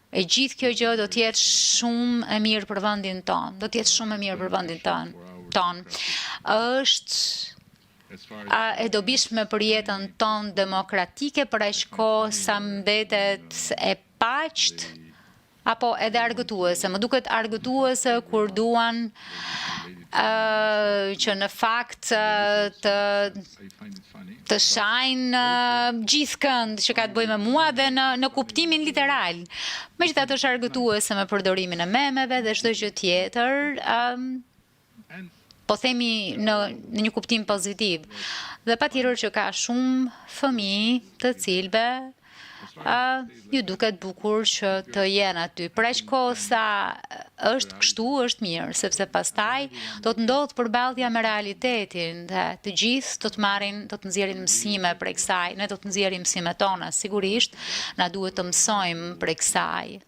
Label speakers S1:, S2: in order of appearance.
S1: E gjithë kjo gjë do t'jetë shumë e mirë për vendin tonë, Është e dobishme për jetën tonë demokratike për aq kohë sa mbetet e paqt apo edhe argëtuese. Më duket argëtuese kur duan që në fakt të shajnë gjithë kënd që ka të bëjë me mua dhe në kuptimin literal. Megjithatë është argëtuese me përdorimin e memeve dhe çdo gjë tjetër, po themi në një kuptim pozitiv. Dhe patjetër që ka shumë fëmijë të cilëve ju duket bukur që të jenë aty. Për aq kohë sa është kështu, është mirë, sepse pastaj do të ndodhë përballja me realitetin dhe të gjithë do të nxjerrin mësime prej kësaj. Ne do të nxjerrim mësimet tona, sigurisht, na duhet të mësojmë prej kësaj.